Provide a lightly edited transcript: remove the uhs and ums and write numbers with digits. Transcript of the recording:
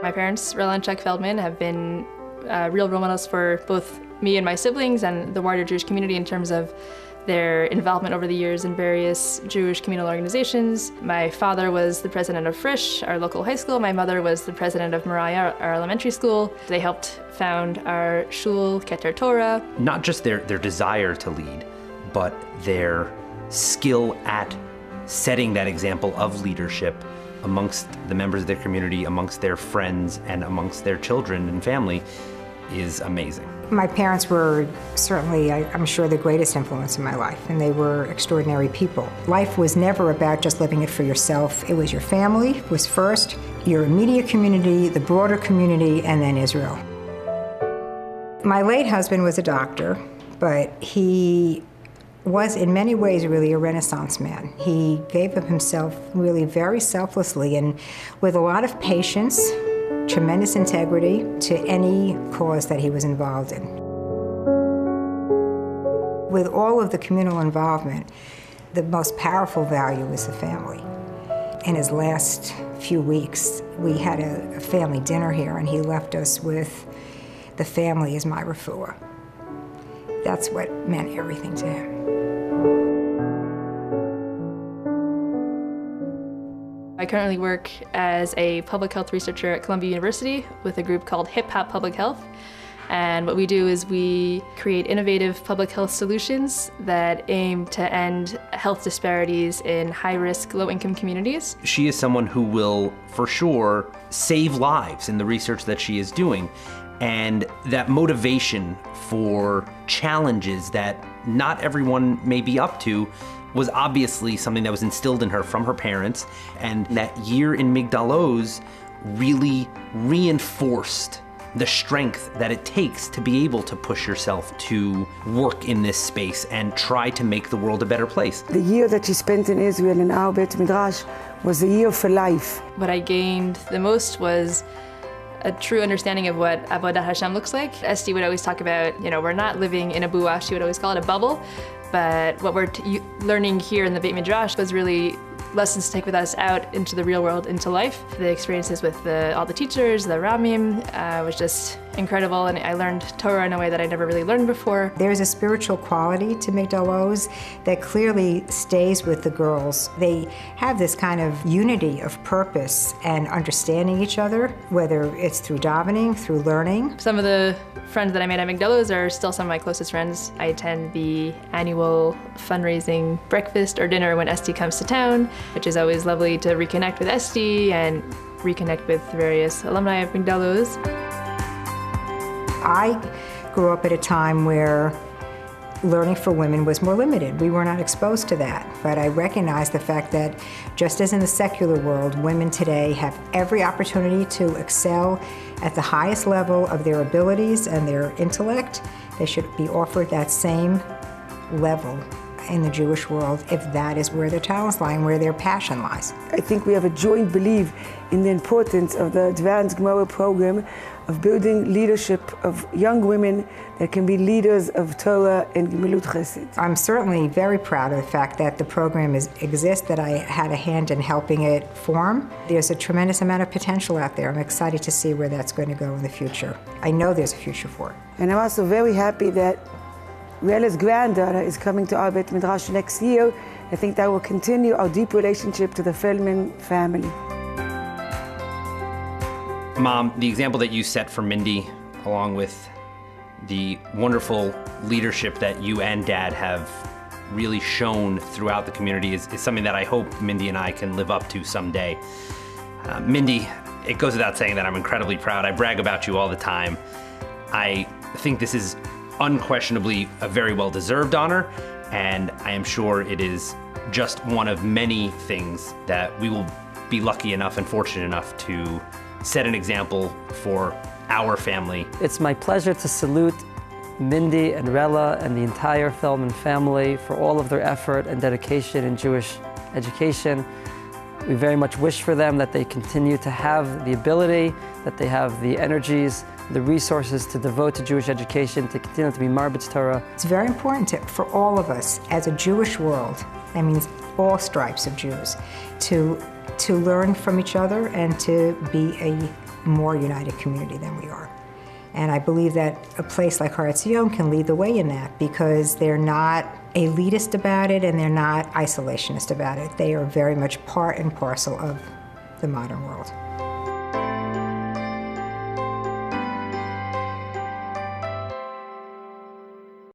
My parents, Rella and Feldman, have been real role models for both me and my siblings and the wider Jewish community in terms of their involvement over the years in various Jewish communal organizations. My father was the president of Frisch, our local high school. My mother was the president of Moriah, our elementary school. They helped found our shul, Keter Torah. Not just their desire to lead, but their skill at setting that example of leadership amongst the members of their community, amongst their friends, and amongst their children and family is amazing. My parents were certainly, I'm sure, the greatest influence in my life, and they were extraordinary people. Life was never about just living it for yourself. It was your family was first, your immediate community, the broader community, and then Israel. My late husband was a doctor, but he was in many ways really a Renaissance man. He gave of himself really very selflessly and with a lot of patience, tremendous integrity to any cause that he was involved in. With all of the communal involvement, the most powerful value is the family. In his last few weeks, we had a family dinner here, and he left us with the family is my refuah. That's what meant everything to him. I currently work as a public health researcher at Columbia University with a group called Hip Hop Public Health. And what we do is we create innovative public health solutions that aim to end health disparities in high-risk, low-income communities. She is someone who will, for sure, save lives in the research that she is doing. And that motivation for challenges that not everyone may be up to was obviously something that was instilled in her from her parents. And that year in Migdal Oz really reinforced the strength that it takes to be able to push yourself to work in this space and try to make the world a better place. The year that she spent in Israel in our Beit Midrash was a year for life. What I gained the most was a true understanding of what Avodat Hashem looks like. Esty would always talk about, we're not living in a buah, she would always call it a bubble, but what we're learning here in the Beit Midrash was really lessons to take with us out into the real world, into life. The experiences with all the teachers, the Ramim, was just incredible, and I learned Torah in a way that I never really learned before. There's a spiritual quality to Migdal Oz that clearly stays with the girls. They have this kind of unity of purpose and understanding each other, whether it's through davening, through learning. Some of the friends that I made at Migdal Oz are still some of my closest friends. I attend the annual fundraising breakfast or dinner when Esty comes to town, which is always lovely to reconnect with Esty and reconnect with various alumni of Migdal Oz. I grew up at a time where learning for women was more limited. We were not exposed to that, but I recognize the fact that just as in the secular world, women today have every opportunity to excel at the highest level of their abilities and their intellect. They should be offered that same level in the Jewish world if that is where their talents lie and where their passion lies. I think we have a joint belief in the importance of the Advanced Gemara program of building leadership of young women that can be leaders of Torah and Gemilut Chasad. I'm certainly very proud of the fact that the program exists, that I had a hand in helping it form. There's a tremendous amount of potential out there. I'm excited to see where that's going to go in the future. I know there's a future for it. And I'm also very happy that Rella's granddaughter is coming to our Beit Midrash next year. I think that will continue our deep relationship to the Feldman family. Mom, the example that you set for Mindy, along with the wonderful leadership that you and Dad have really shown throughout the community is something that I hope Mindy and I can live up to someday. Mindy, it goes without saying that I'm incredibly proud. I brag about you all the time. I think this is unquestionably a very well-deserved honor, and I am sure it is just one of many things that we will be lucky enough and fortunate enough to set an example for our family. It's my pleasure to salute Mindy and Rella and the entire Feldman family for all of their effort and dedication in Jewish education. We very much wish for them that they continue to have the ability, that they have the energies, the resources to devote to Jewish education, to continue to be Marbitz Torah. It's very important for all of us as a Jewish world, that means all stripes of Jews, to learn from each other and to be a more united community than we are. And I believe that a place like Har Etzion can lead the way in that, because they're not elitist about it and they're not isolationist about it. They are very much part and parcel of the modern world.